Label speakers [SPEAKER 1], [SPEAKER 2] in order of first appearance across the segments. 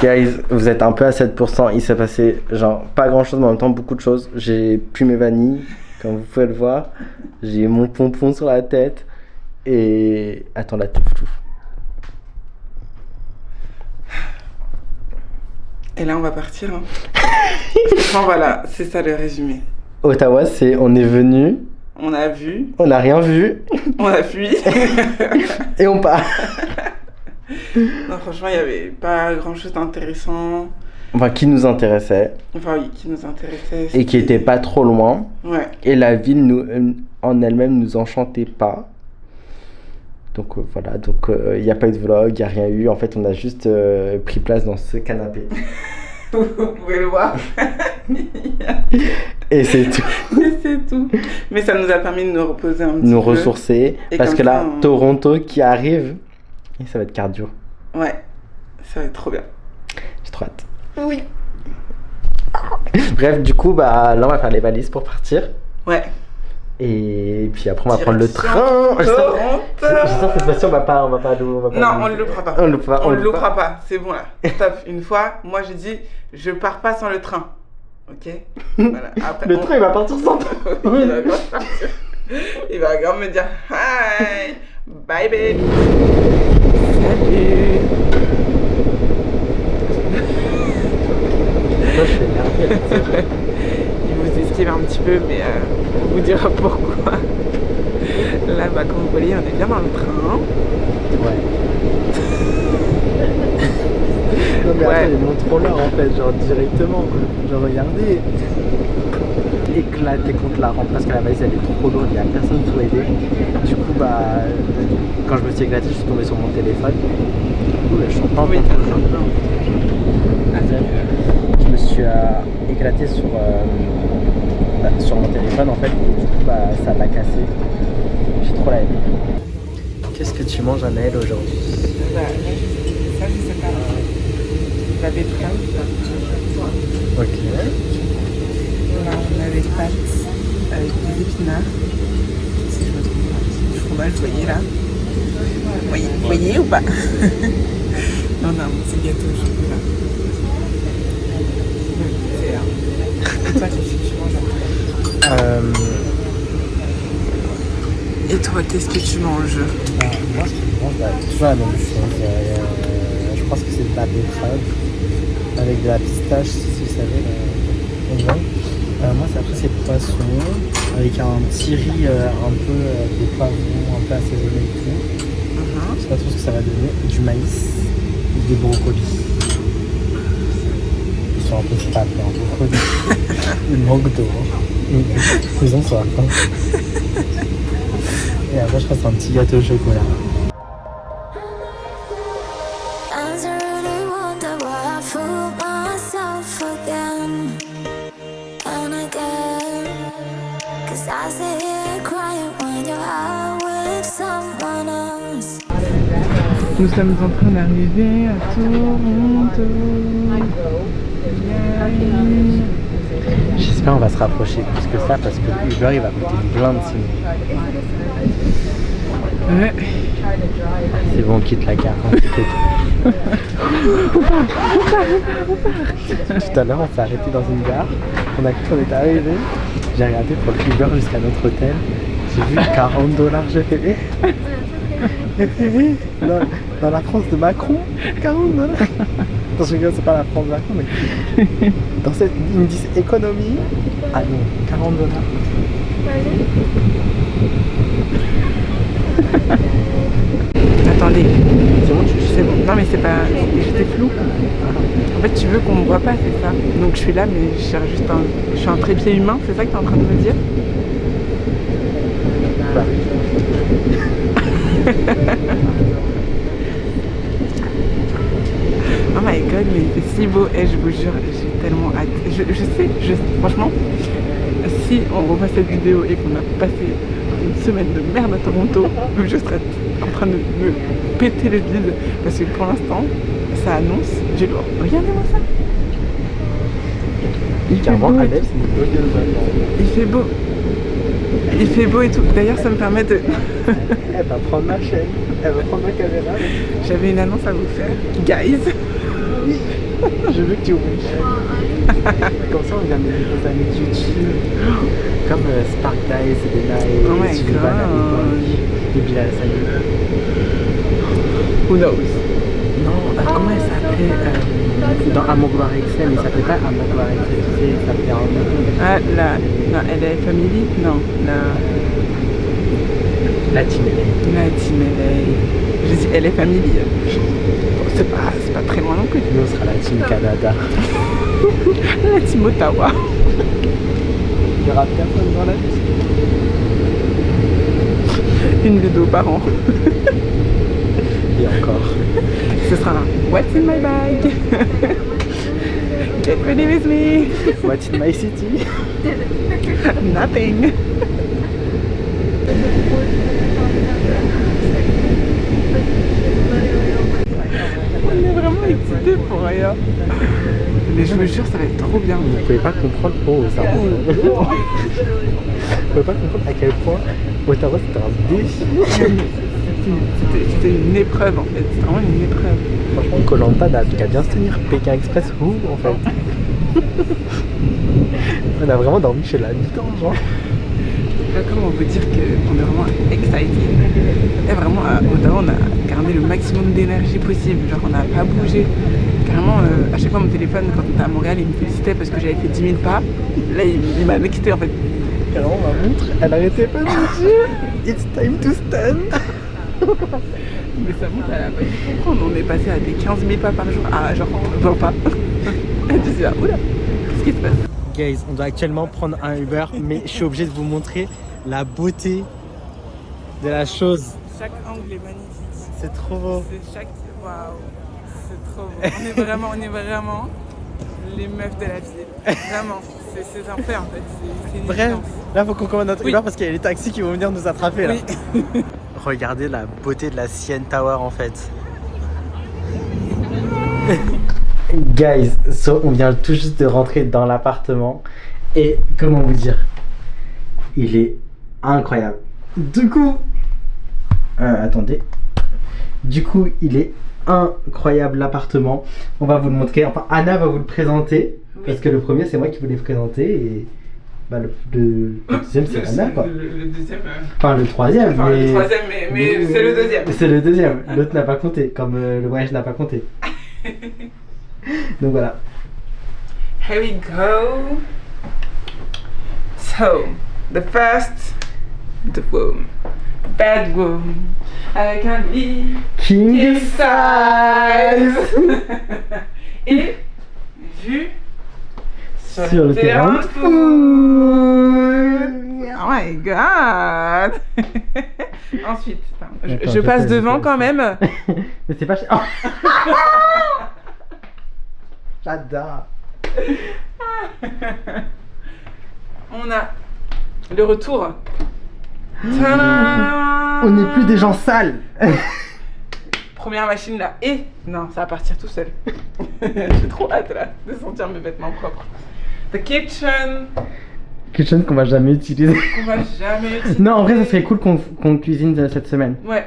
[SPEAKER 1] Guys, vous êtes un peu à 7%, il s'est passé genre pas grand chose mais en même temps beaucoup de choses. J'ai pu mes vanilles, comme vous pouvez le voir. J'ai mon pompon sur la tête. Et... Attends, là t'es flou.
[SPEAKER 2] Et là on va partir. Hein. Enfin voilà, c'est ça le résumé.
[SPEAKER 1] Ottawa, c'est on est venu.
[SPEAKER 2] On a vu.
[SPEAKER 1] On n'a rien vu.
[SPEAKER 2] On a fui.
[SPEAKER 1] Et on part.
[SPEAKER 2] Non, franchement, il n'y avait pas grand chose d'intéressant.
[SPEAKER 1] Enfin, qui nous intéressait.
[SPEAKER 2] Enfin, oui, qui nous intéressait.
[SPEAKER 1] Et qui était pas trop loin.
[SPEAKER 2] Ouais.
[SPEAKER 1] Et la ville en elle-même nous enchantait pas. Donc voilà, donc il n'y a pas eu de vlog, il n'y a rien eu. En fait, on a juste pris place dans ce canapé.
[SPEAKER 2] Vous pouvez le voir.
[SPEAKER 1] Et c'est tout.
[SPEAKER 2] Et c'est tout. Mais ça nous a permis de nous reposer un petit peu.
[SPEAKER 1] Nous ressourcer.
[SPEAKER 2] Et
[SPEAKER 1] parce que là,
[SPEAKER 2] ça,
[SPEAKER 1] Toronto qui arrive, et ça va être cardio.
[SPEAKER 2] Ouais, ça va être trop bien.
[SPEAKER 1] J'ai trop hâte.
[SPEAKER 2] Oui.
[SPEAKER 1] Bref, du coup, bah, là, on va faire les valises pour partir.
[SPEAKER 2] Ouais.
[SPEAKER 1] Et puis après, on va
[SPEAKER 2] Direction
[SPEAKER 1] prendre le train.
[SPEAKER 2] Toronto.
[SPEAKER 1] J'espère que cette fois-ci, on va pas
[SPEAKER 2] Non, on ne le loupera pas.
[SPEAKER 1] On le loupera,
[SPEAKER 2] on le loupera pas. C'est bon là. Stop. Une fois, moi j'ai dit, je pars pas sans le train. Ok. Voilà. Après,
[SPEAKER 1] le train, il va partir sans toi.
[SPEAKER 2] Il va grave partir. Il va grave me dire, hi, bye babe. Salut.
[SPEAKER 1] Moi, je suis énervé.
[SPEAKER 2] Il vous esquive un petit peu, mais on vous dira pourquoi. Là, bah, comme vous voyez, on est bien dans le train.
[SPEAKER 1] Ouais. Non mais attends, ils montrent trop là en fait, genre directement. Genre regardez. Éclaté contre la rampe parce que la valise elle est trop lourde, il n'y a personne pour aider. Du coup bah quand je me suis éclaté, je suis tombé sur mon téléphone. Du coup je suis pas en train de je me suis éclaté sur mon téléphone en fait, et du coup bah ça l'a cassé. J'ai trop la haine. Qu'est-ce que tu manges à Naël aujourd'hui?
[SPEAKER 2] Bah, ça, je sais pas. La betterave.
[SPEAKER 1] Ok.
[SPEAKER 2] Là, on a des pâtes avec des épinards. Si je me trompe pas. Du fromage, vous voyez là. Vous voyez ou pas? On a un petit gâteau au chocolat. C'est là. Et toi, qu'est-ce que tu manges? Et toi, qu'est-ce que tu manges?
[SPEAKER 1] Moi, ce que je mange, toujours la même chose. Je pense que c'est de la betterave avec de la pistache, si vous savez, moi, après, c'est poisson avec un petit riz un peu des poivrons, un peu assaisonné et tout. Je sais pas trop ce que ça va donner. Du maïs, des brocolis. Ils sont un peu fades, hein, brocolis. Ils manquent d'eau. Ils ont soif. Hein. Et après, je passe un petit gâteau au chocolat.
[SPEAKER 2] Nous sommes en train d'arriver à Toronto.
[SPEAKER 1] J'espère qu'on va se rapprocher plus que ça parce que Uber il va coûter une blinde sinon.
[SPEAKER 2] Ouais.
[SPEAKER 1] C'est bon, on quitte la gare. On part. Tout à l'heure on s'est arrêté dans une gare. On est arrivé. J'ai regardé pour le Uber jusqu'à notre hôtel. J'ai vu $40. J'ai fait dans la France de Macron, $40. Non, je rigole, c'est pas la France de Macron, mais dans cette, ils me disent économie. Ah non, $40.
[SPEAKER 2] Attendez.
[SPEAKER 1] C'est bon,
[SPEAKER 2] C'est bon. Non mais c'est pas. J'étais flou. En fait tu veux qu'on me voit pas, c'est ça. Donc je suis là mais je cherche juste je suis un trépied humain, c'est ça que tu es en train de me dire?
[SPEAKER 1] Bah.
[SPEAKER 2] Oh my god, mais il fait si beau. Et je vous jure, j'ai tellement hâte. Je sais, franchement, si on revoit cette vidéo et qu'on a passé une semaine de merde à Toronto, je serais en train de me péter le bide. Parce que pour l'instant, ça annonce du lourd. Regardez-moi ça. Il fait beau. Il fait beau. Il fait beau et tout. D'ailleurs, ça me permet de...
[SPEAKER 1] Elle va prendre ma chaîne. Elle va prendre ma caméra.
[SPEAKER 2] J'avais une annonce à vous faire. Guys,
[SPEAKER 1] Je veux que tu ouvres une chaîne. Comme ça, on vient de des amis de YouTube. Comme Spark Dice et Dena et
[SPEAKER 2] Oh my
[SPEAKER 1] Sullivan à
[SPEAKER 2] God.
[SPEAKER 1] l'époque. Et Bilal Saïd.
[SPEAKER 2] Who knows?
[SPEAKER 1] Non, comment elle s'appelait dans Amour Gloire Excel, il s'appelait pas Amour Gloire Excel, tu sais, il s'appelait un
[SPEAKER 2] Ah, non, elle est family? Non,
[SPEAKER 1] La team LA.
[SPEAKER 2] la team LA. Je dis, elle est family. Bon, c'est pas très loin non plus.
[SPEAKER 1] Nous, on sera la team Canada.
[SPEAKER 2] La team Ottawa.
[SPEAKER 1] Il y aura personne dans la liste.
[SPEAKER 2] Une vidéo par an.
[SPEAKER 1] Et encore.
[SPEAKER 2] Ce sera un What's in my bag? Get ready with me.
[SPEAKER 1] What's in my city?
[SPEAKER 2] Nothing. On est vraiment excités pour rien. Mais je me jure, ça va être trop bien.
[SPEAKER 1] Vous ne pouvez pas comprendre Vous pouvez pas comprendre à quel point Ottawa c'était un défi.
[SPEAKER 2] C'était une épreuve en fait, c'était vraiment une épreuve.
[SPEAKER 1] Franchement, Koh-Lanta n'a qu'à bien se tenir. Pékin Express, où en fait? On a vraiment dormi chez la mi-temps, genre.
[SPEAKER 2] Comment on peut dire qu'on est vraiment excited? Et vraiment, à Ottawa, on a gardé le maximum d'énergie possible. Genre, on n'a pas bougé. Carrément, à chaque fois, mon téléphone, quand on était à Montréal, il me félicitait parce que j'avais fait 10 000 pas. Là, il m'a excité en fait.
[SPEAKER 1] Carrément, ma montre, elle arrêtait pas de me dire It's time to stand.
[SPEAKER 2] Mais sa montre, elle a pas dû comprendre. On est passé à des 15 000 pas par jour. Ah, genre, 20 pas. Elle disait, ah, oula, qu'est-ce qui se passe?
[SPEAKER 1] Guys, on doit actuellement prendre un Uber, mais je suis obligé de vous montrer la beauté de la chose.
[SPEAKER 2] Chaque angle est magnifique.
[SPEAKER 1] C'est trop beau.
[SPEAKER 2] C'est chaque... Waouh, c'est trop beau. On est vraiment les meufs de la ville. Vraiment, c'est un fait en fait. C'est une
[SPEAKER 1] Bref,
[SPEAKER 2] évidence.
[SPEAKER 1] là faut qu'on commande notre
[SPEAKER 2] Oui.
[SPEAKER 1] Uber parce qu'il y a les taxis qui vont venir nous attraper là.
[SPEAKER 2] Oui.
[SPEAKER 1] Regardez la beauté de la CN Tower en fait. Guys, so, on vient tout juste de rentrer dans l'appartement et comment vous dire, il est incroyable. Du coup, attendez. Du coup, il est incroyable l'appartement. On va vous le montrer. Enfin, Anna va vous le présenter parce que le premier c'est moi qui vous l'ai présenté et bah, le deuxième c'est Anna quoi.
[SPEAKER 2] Le deuxième.
[SPEAKER 1] Enfin le troisième.
[SPEAKER 2] Enfin,
[SPEAKER 1] mais...
[SPEAKER 2] le troisième, mais c'est le deuxième.
[SPEAKER 1] C'est le deuxième. L'autre n'a pas compté, comme le voyage n'a pas compté. Donc voilà.
[SPEAKER 2] Here we go. So, the first, the room, bedroom, avec un lit
[SPEAKER 1] King size.
[SPEAKER 2] et vue
[SPEAKER 1] Sur le terrain de foot.
[SPEAKER 2] Oh my god. Ensuite,
[SPEAKER 1] Attends,
[SPEAKER 2] je passe
[SPEAKER 1] fais,
[SPEAKER 2] devant
[SPEAKER 1] fais.
[SPEAKER 2] quand même.
[SPEAKER 1] Mais c'est pas cher. Oh. J'adore.
[SPEAKER 2] On a le retour. Tadam.
[SPEAKER 1] On n'est plus des gens sales.
[SPEAKER 2] Première machine là. Et non, ça va partir tout seul. J'ai trop hâte là de sentir mes vêtements propres. The kitchen.
[SPEAKER 1] Kitchen qu'on va jamais utiliser.
[SPEAKER 2] Qu'on va jamais utiliser.
[SPEAKER 1] Non, en vrai, ça serait cool qu'on cuisine cette semaine.
[SPEAKER 2] Ouais.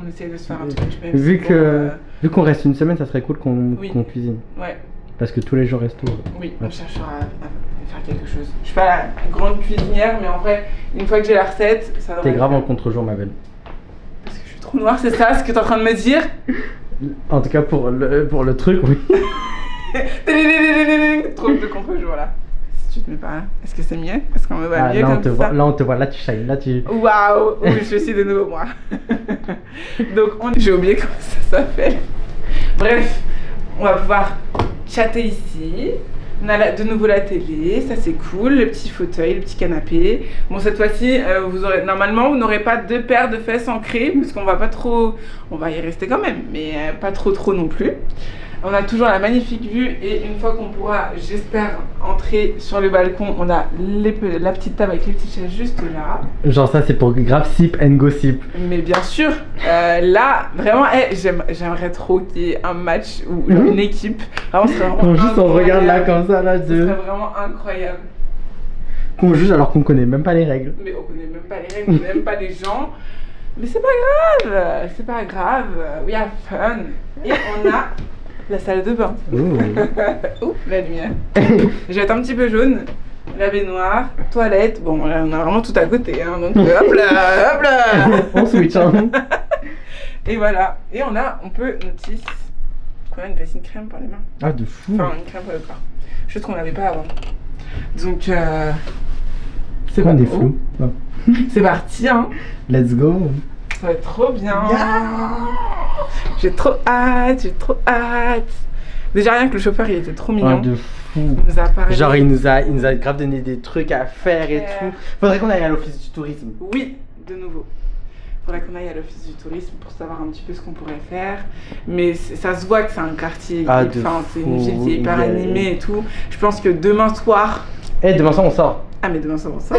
[SPEAKER 2] On essaie de se faire un truc. même
[SPEAKER 1] Vu
[SPEAKER 2] si
[SPEAKER 1] que
[SPEAKER 2] bon,
[SPEAKER 1] vu qu'on reste une semaine, ça serait cool qu'on
[SPEAKER 2] Oui.
[SPEAKER 1] cuisine.
[SPEAKER 2] Ouais.
[SPEAKER 1] Parce que tous les jours resto.
[SPEAKER 2] Oui, on cherchera à faire quelque chose. Je suis pas la grande cuisinière, mais en vrai, une fois que j'ai la recette, ça devrait
[SPEAKER 1] T'es grave
[SPEAKER 2] le
[SPEAKER 1] en
[SPEAKER 2] faire.
[SPEAKER 1] contre-jour, ma belle.
[SPEAKER 2] Parce que je suis trop noire, c'est ça ce que t'es en train de me dire?
[SPEAKER 1] En tout cas, pour le truc, oui.
[SPEAKER 2] Trop de contre-jour là. Si tu te mets pas là, est-ce que c'est mieux? Est-ce qu'on me voit
[SPEAKER 1] Ah,
[SPEAKER 2] mieux
[SPEAKER 1] là,
[SPEAKER 2] comme
[SPEAKER 1] on te
[SPEAKER 2] ça?
[SPEAKER 1] voit, là, on te voit. Là, tu shines. Là, tu.
[SPEAKER 2] Waouh, oui, je suis de nouveau moi. Donc, j'ai oublié comment ça s'appelle. Bref, on va pouvoir chatter ici. On a de nouveau la télé, ça c'est cool, le petit fauteuil, le petit canapé. Bon, cette fois-ci, normalement, vous n'aurez pas deux paires de fesses ancrées, parce qu'on va pas trop, on va y rester quand même, mais pas trop non plus. On a toujours la magnifique vue et une fois qu'on pourra, j'espère, entrer sur le balcon, on a la petite table avec les petites chaises juste là.
[SPEAKER 1] Genre, ça, c'est pour grave sip and gossip.
[SPEAKER 2] Mais bien sûr, là, vraiment, j'aimerais trop qu'il y ait un match ou une équipe. Vraiment, ce serait vraiment
[SPEAKER 1] Qu'on juste on regarde là
[SPEAKER 2] incroyable.
[SPEAKER 1] comme ça, là,
[SPEAKER 2] Ce serait vraiment incroyable.
[SPEAKER 1] qu'on juge alors qu'on connaît même pas les règles.
[SPEAKER 2] Mais on connaît même pas les règles, on connaît même pas les gens. Mais c'est pas grave, c'est pas grave. We have fun. Et on a La salle de bain.
[SPEAKER 1] Ouh.
[SPEAKER 2] Ouh, la lumière. Je vais être un petit peu jaune. La baignoire, toilette. Bon, là, on a vraiment tout à côté. Hein, donc hop là.
[SPEAKER 1] On switch, hein.
[SPEAKER 2] Et voilà. Et on peut notice qu'on a une bassine crème pour les mains.
[SPEAKER 1] Ah, de fou.
[SPEAKER 2] Enfin, une crème pour le corps. Chose qu'on n'avait pas avant. Donc,
[SPEAKER 1] C'est quoi des flous? Non.
[SPEAKER 2] c'est parti, hein.
[SPEAKER 1] Let's go.
[SPEAKER 2] Ça va être trop bien.
[SPEAKER 1] Yeah.
[SPEAKER 2] J'ai trop hâte. Déjà, rien que le chauffeur, il était trop mignon.
[SPEAKER 1] Ah, de fou.
[SPEAKER 2] Il nous a parlé.
[SPEAKER 1] Genre, il nous a grave donné des trucs à faire et tout. Faudrait qu'on aille à l'office du tourisme.
[SPEAKER 2] Oui, de nouveau. Faudrait qu'on aille à l'office du tourisme pour savoir un petit peu ce qu'on pourrait faire. Mais ça se voit que c'est un quartier.
[SPEAKER 1] Ah,
[SPEAKER 2] Enfin, c'est une
[SPEAKER 1] fou.
[SPEAKER 2] ville qui est hyper animée et tout. Je pense que demain soir.
[SPEAKER 1] Eh, demain soir, on sort.
[SPEAKER 2] Ah, mais demain soir, on sort.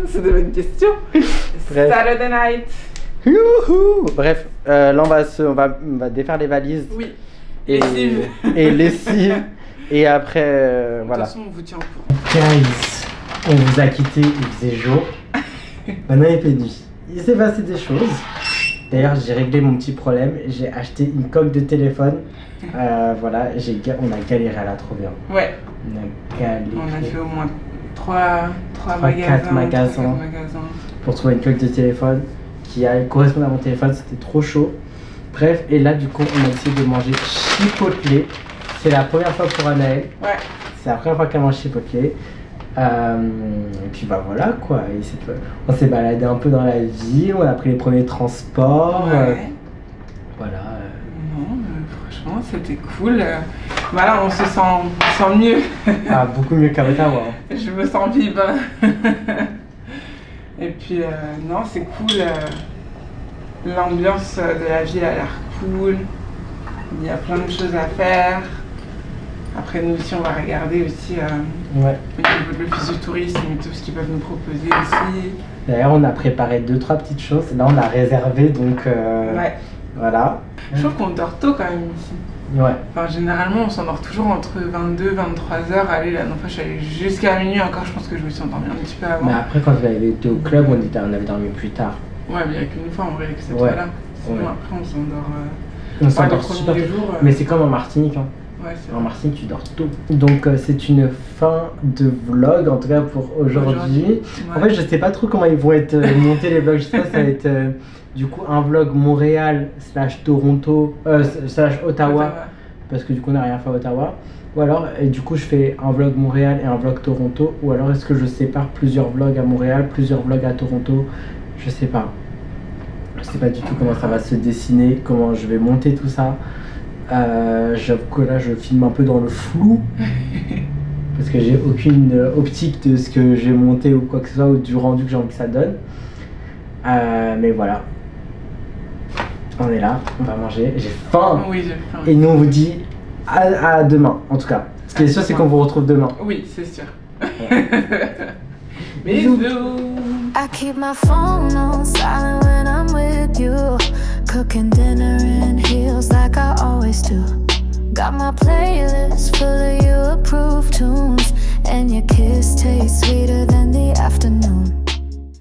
[SPEAKER 2] C'est de bonnes questions.
[SPEAKER 1] Bref.
[SPEAKER 2] Saturday night.
[SPEAKER 1] Youhou. Bref, là, on va défaire les valises.
[SPEAKER 2] Oui.
[SPEAKER 1] Et
[SPEAKER 2] Lessive.
[SPEAKER 1] Et lessive. Et après,
[SPEAKER 2] De
[SPEAKER 1] voilà.
[SPEAKER 2] toute façon, on vous tient au courant.
[SPEAKER 1] Guys, on vous a quitté, il faisait jour. Maintenant il fait nuit. Il s'est passé des choses. D'ailleurs, j'ai réglé mon petit problème. J'ai acheté une coque de téléphone. Voilà, on a galéré à la trouver.
[SPEAKER 2] Ouais.
[SPEAKER 1] On a galéré.
[SPEAKER 2] On a fait au moins 3
[SPEAKER 1] 4 magasins. Pour trouver une coque de téléphone qui correspond à mon téléphone. C'était trop chaud. Bref, et là, du coup, on a essayé de manger Chipotle. C'est la première fois pour Anaël.
[SPEAKER 2] Ouais.
[SPEAKER 1] C'est la première fois qu'elle mange Chipotle. Et puis bah voilà quoi, on s'est baladé un peu dans la ville, on a pris les premiers transports.
[SPEAKER 2] Ouais.
[SPEAKER 1] Voilà.
[SPEAKER 2] Non, franchement, c'était cool. Voilà, on se sent mieux.
[SPEAKER 1] Ah, beaucoup mieux qu'à Ottawa.
[SPEAKER 2] Je me sens vive. Et puis, non, c'est cool. L'ambiance de la ville a l'air cool. Il y a plein de choses à faire. Après, nous aussi, on va regarder aussi
[SPEAKER 1] Ouais.
[SPEAKER 2] au niveau de l'office du tourisme et tout ce qu'ils peuvent nous proposer aussi.
[SPEAKER 1] D'ailleurs, on a préparé 2-3 petites choses. Là, on a réservé donc.
[SPEAKER 2] Ouais.
[SPEAKER 1] Voilà.
[SPEAKER 2] Je trouve qu'on dort tôt quand même ici.
[SPEAKER 1] Ouais.
[SPEAKER 2] Enfin, généralement, on s'endort toujours entre 22 et 23 heures. Allez, la dernière fois, je suis allée jusqu'à minuit encore. Je pense que je me suis endormie un petit peu avant.
[SPEAKER 1] Mais après, quand j'avais été au club, on avait dormi plus tard.
[SPEAKER 2] Ouais, mais il n'y a qu'une fois en vrai que cette
[SPEAKER 1] Ouais.
[SPEAKER 2] fois-là. Sinon,
[SPEAKER 1] Ouais.
[SPEAKER 2] après, on s'endort.
[SPEAKER 1] On s'endort
[SPEAKER 2] les
[SPEAKER 1] super
[SPEAKER 2] premiers
[SPEAKER 1] tôt.
[SPEAKER 2] jours.
[SPEAKER 1] Mais c'est comme en Martinique. Hein.
[SPEAKER 2] Ouais, c'est
[SPEAKER 1] En
[SPEAKER 2] vrai.
[SPEAKER 1] Martinique, tu dors tôt. Donc, c'est une fin de vlog, en tout cas pour aujourd'hui. En fait, je sais pas trop comment ils vont être montés les vlogs. Je sais pas si ça va être du coup un vlog Montréal / Toronto / Ottawa, parce que du coup on n'a rien fait à Ottawa. Ou alors, et du coup je fais un vlog Montréal et un vlog Toronto. Ou alors est-ce que je sépare plusieurs vlogs à Montréal, plusieurs vlogs à Toronto? Je sais pas. Je sais pas du tout comment ça va se dessiner, comment je vais monter tout ça. J'avoue que là je filme un peu dans le flou. Parce que j'ai aucune optique de ce que j'ai monté ou quoi que ce soit, ou du rendu que j'ai envie que ça donne. Mais voilà. On est là, on va manger. J'ai faim.
[SPEAKER 2] Oui, j'ai faim.
[SPEAKER 1] Et nous on vous dit à demain, en tout cas. Ce qui est sûr, c'est qu'on vous retrouve demain.
[SPEAKER 2] Oui, c'est sûr. Bisous.
[SPEAKER 3] I keep my phone on silent when I'm with you. Cooking dinner in heels like I always do. Got my playlist full of you approved tunes. And your kiss tastes sweeter than the afternoon.